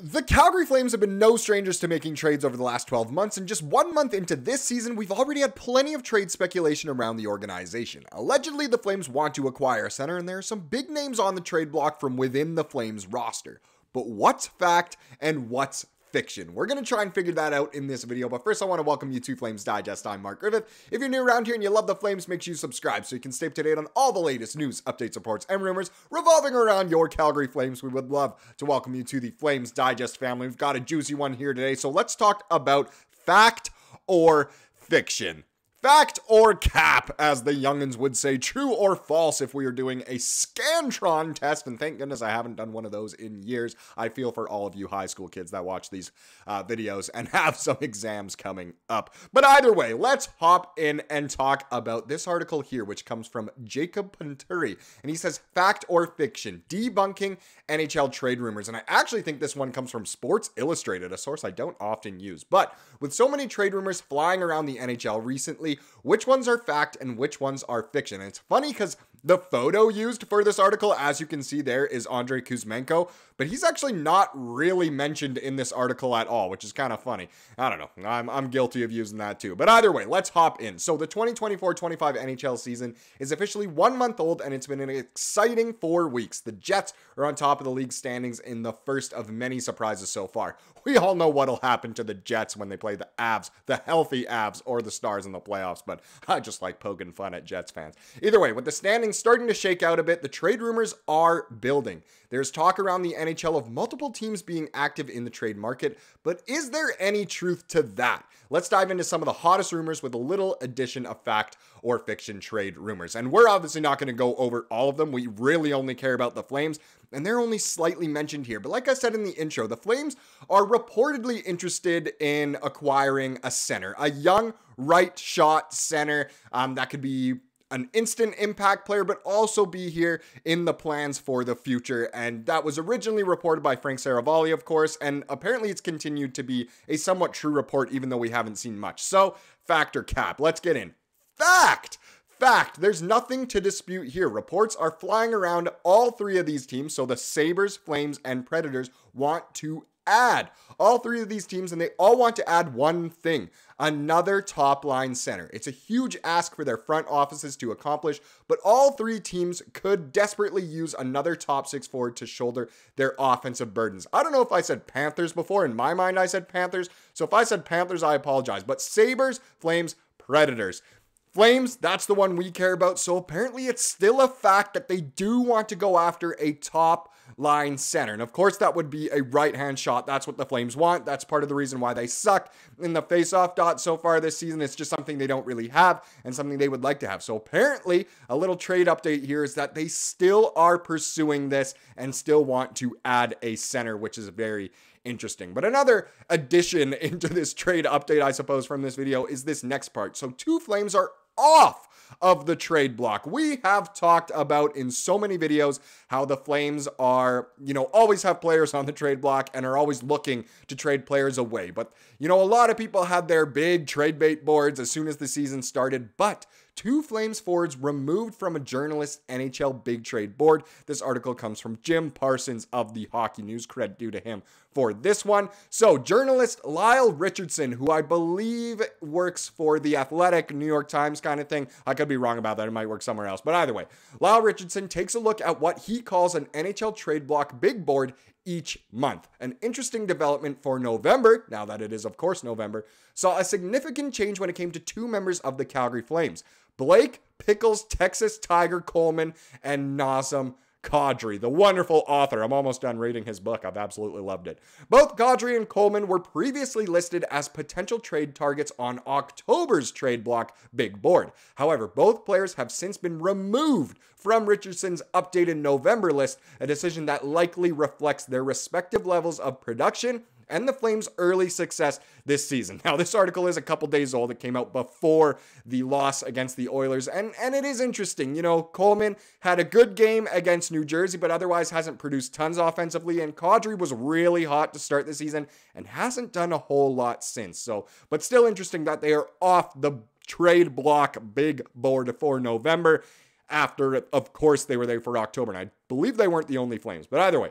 The Calgary Flames have been no strangers to making trades over the last 12 months, and just 1 month into this season, we've already had plenty of trade speculation around the organization. Allegedly, the Flames want to acquire a center, and there are some big names on the trade block from within the Flames roster. But what's fact and what's fiction? We're going to try and figure that out in this video, but first I want to welcome you to Flames Digest. I'm Mark Griffith. If you're new around here and you love the Flames, make sure you subscribe so you can stay up to date on all the latest news, updates, reports, and rumors revolving around your Calgary Flames. We would love to welcome you to the Flames Digest family. We've got a juicy one here today, so let's talk about fact or fiction. Fact or cap, as the youngins would say, true or false if we are doing a Scantron test, and thank goodness I haven't done one of those in years. I feel for all of you high school kids that watch these videos and have some exams coming up. But either way, let's hop in and talk about this article here, which comes from Jacob Panturi, and he says, fact or fiction, debunking NHL trade rumors. And I actually think this one comes from Sports Illustrated, a source I don't often use. But with so many trade rumors flying around the NHL recently, which ones are fact and which ones are fiction? And it's funny because the photo used for this article, as you can see there, is Andrei Kuzmenko, but he's actually not really mentioned in this article at all, which is kind of funny. I don't know. I'm guilty of using that too. But either way, let's hop in. So the 2024-25 NHL season is officially 1 month old, and it's been an exciting 4 weeks. The Jets are on top of the league standings in the first of many surprises so far. We all know what'll happen to the Jets when they play the Avs, the healthy Avs, or the Stars in the playoffs, but I just like poking fun at Jets fans. Either way, with the standings starting to shake out a bit, the trade rumors are building. There's talk around the NHL of multiple teams being active in the trade market, but is there any truth to that? Let's dive into some of the hottest rumors with a little addition of fact or fiction trade rumors. And we're obviously not going to go over all of them. We really only care about the Flames, and they're only slightly mentioned here. But like I said in the intro, the Flames are reportedly interested in acquiring a center, a young right shot center that could be an instant impact player, but also be here in the plans for the future. And that was originally reported by Frank Saravalli, of course, and apparently it's continued to be a somewhat true report, even though we haven't seen much. So, fact or cap? Let's get in. Fact! Fact, there's nothing to dispute here. Reports are flying around all three of these teams, so the Sabres, Flames, and Predators want to add all three of these teams, and they all want to add one thing: another top line center. It's a huge ask for their front offices to accomplish, but all three teams could desperately use another top six forward to shoulder their offensive burdens. I don't know if I said Panthers before. In my mind, I said Panthers. So if I said Panthers, I apologize. But Sabres, Flames, Predators. Flames, that's the one we care about. So apparently it's still a fact that they do want to go after a top line center. And of course that would be a right-hand shot. That's what the Flames want. That's part of the reason why they suck in the face-off dot so far this season. It's just something they don't really have and something they would like to have. So apparently a little trade update here is that they still are pursuing this and still want to add a center, which is very interesting. But another addition into this trade update, I suppose, from this video is this next part. So two Flames are off of the trade block. We have talked about in so many videos how the Flames are, always have players on the trade block and are always looking to trade players away. But, a lot of people had their big trade bait boards as soon as the season started, but two Flames forwards removed from a journalist NHL big trade board. This article comes from Jim Parsons of the Hockey News. Credit due to him for this one. So journalist Lyle Richardson, who I believe works for The Athletic, New York Times kind of thing. I could be wrong about that. It might work somewhere else. But either way, Lyle Richardson takes a look at what he calls an NHL trade block big board each month. An interesting development for November, now that it is of course November, saw a significant change when it came to two members of the Calgary Flames: Blake Pickles Texas Tiger Coleman and Nazem Kadri, the wonderful author. I'm almost done reading his book. I've absolutely loved it. Both Kadri and Coleman were previously listed as potential trade targets on October's trade block big board. However, both players have since been removed from Richardson's updated November list, a decision that likely reflects their respective levels of production and the Flames' early success this season. Now, this article is a couple days old. It came out before the loss against the Oilers, and it is interesting. Coleman had a good game against New Jersey, but otherwise hasn't produced tons offensively, and Kadri was really hot to start the season and hasn't done a whole lot since. So, but still interesting that they are off the trade block big board for November after, of course, they were there for October, and I believe they weren't the only Flames, but either way,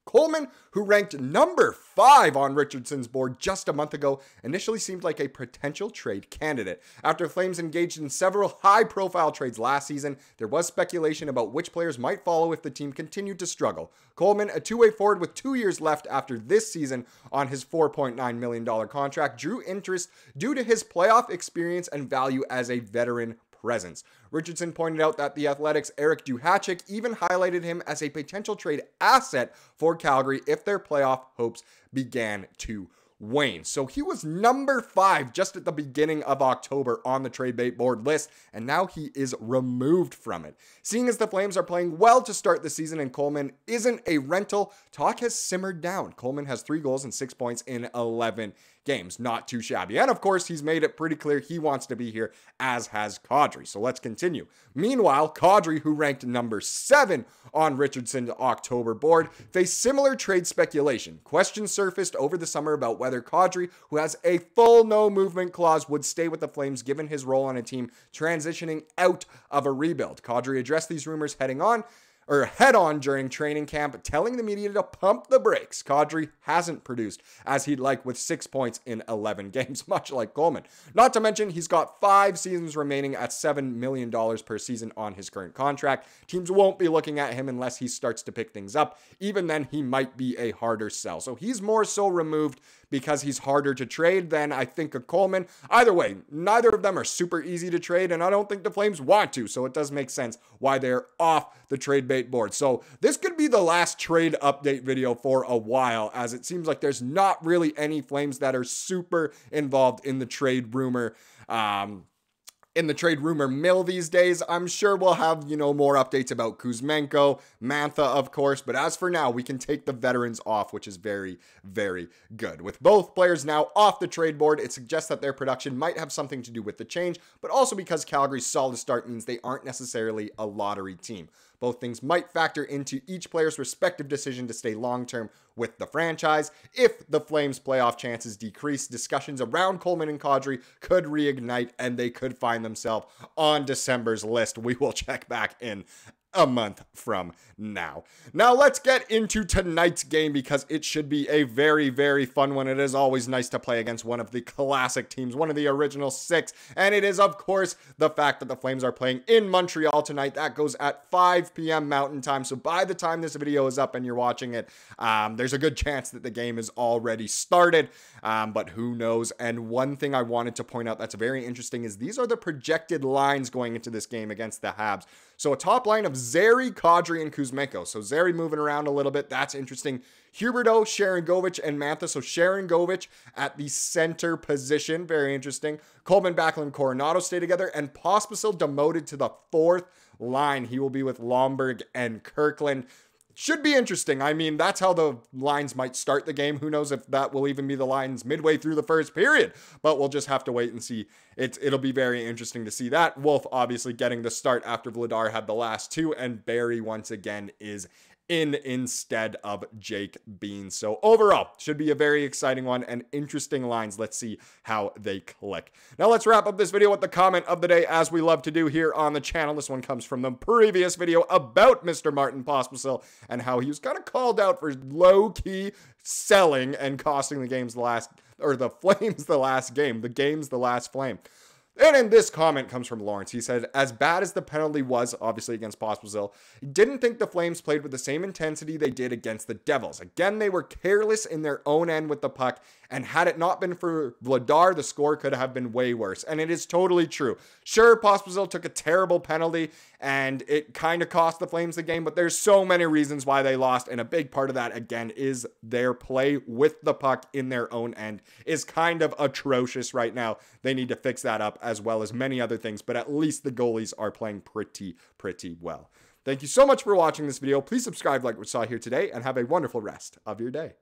Coleman, who ranked number 5 on Richardson's board just a month ago, initially seemed like a potential trade candidate. After Flames engaged in several high-profile trades last season, there was speculation about which players might follow if the team continued to struggle. Coleman, a two-way forward with 2 years left after this season on his $4.9 million contract, drew interest due to his playoff experience and value as a veteran presence. Richardson pointed out that the Athletics' Eric Duhatschek even highlighted him as a potential trade asset for Calgary if their playoff hopes began to wane. So he was number 5 just at the beginning of October on the trade bait board list, and now he is removed from it. Seeing as the Flames are playing well to start the season and Coleman isn't a rental, talk has simmered down. Coleman has 3 goals and 6 points in 11 games. Not too shabby. And of course, he's made it pretty clear he wants to be here, as has Kadri. So let's continue. Meanwhile, Kadri, who ranked number 7 on Richardson's October board, faced similar trade speculation. Questions surfaced over the summer about whether Kadri, who has a full no movement clause, would stay with the Flames given his role on a team transitioning out of a rebuild. Kadri addressed these rumors head on during training camp, telling the media to pump the brakes. Kadri hasn't produced as he'd like with 6 points in 11 games, much like Coleman. Not to mention, he's got 5 seasons remaining at $7 million per season on his current contract. Teams won't be looking at him unless he starts to pick things up. Even then, he might be a harder sell. So he's more so removed because he's harder to trade than I think a Coleman. Either way, neither of them are super easy to trade, and I don't think the Flames want to, so it does make sense why they're off the trade bait board. So this could be the last trade update video for a while, as it seems like there's not really any Flames that are super involved in the trade rumor mill these days. I'm sure we'll have, more updates about Kuzmenko, Mantha, of course, but as for now, we can take the veterans off, which is very, very good. With both players now off the trade board, it suggests that their production might have something to do with the change, but also because Calgary's solid start means they aren't necessarily a lottery team. Both things might factor into each player's respective decision to stay long-term with the franchise. If the Flames' playoff chances decrease, discussions around Coleman and Kadri could reignite, and they could find themselves on December's list. We will check back in a month from now. Now let's get into tonight's game, because it should be a very, very fun one. It is always nice to play against one of the classic teams, one of the original 6, and it is of course the fact that the Flames are playing in Montreal tonight. That goes at 5 p.m. Mountain Time, so by the time this video is up and you're watching it, there's a good chance that the game is already started, but who knows. And one thing I wanted to point out that's very interesting is these are the projected lines going into this game against the Habs. So a top line of Zary, Kadri, and Kuzmenko. So Zary moving around a little bit. That's interesting. Huberdeau, Sharangovich, and Mantha. So Sharangovich at the center position. Very interesting. Coleman, Backlund, Coronado stay together. And Pospisil demoted to the 4th line. He will be with Lomberg and Kirkland. Should be interesting. I mean, that's how the lines might start the game. Who knows if that will even be the lines midway through the first period, but we'll just have to wait and see. It'll be very interesting to see that. Wolf obviously getting the start after Vladar had the last 2, and Barry once again is in instead of Jake Bean. So overall, should be a very exciting one and interesting lines. Let's see how they click. Now let's wrap up this video with the comment of the day, as we love to do here on the channel. This one comes from the previous video about Mr. Martin Pospisil and how he was kind of called out for low-key selling and costing the Flames the last game. The game's the last Flame. And in this comment comes from Lawrence. He said, as bad as the penalty was, obviously against Pospisil, he didn't think the Flames played with the same intensity they did against the Devils. Again, they were careless in their own end with the puck, and had it not been for Vladar, the score could have been way worse. And it is totally true. Sure, Pospisil took a terrible penalty, and it kind of cost the Flames the game, but there's so many reasons why they lost, and a big part of that, again, is their play with the puck in their own end is kind of atrocious right now. They need to fix that up, as well as many other things, but at least the goalies are playing pretty well. Thank you so much for watching this video. Please subscribe like we saw here today, and have a wonderful rest of your day.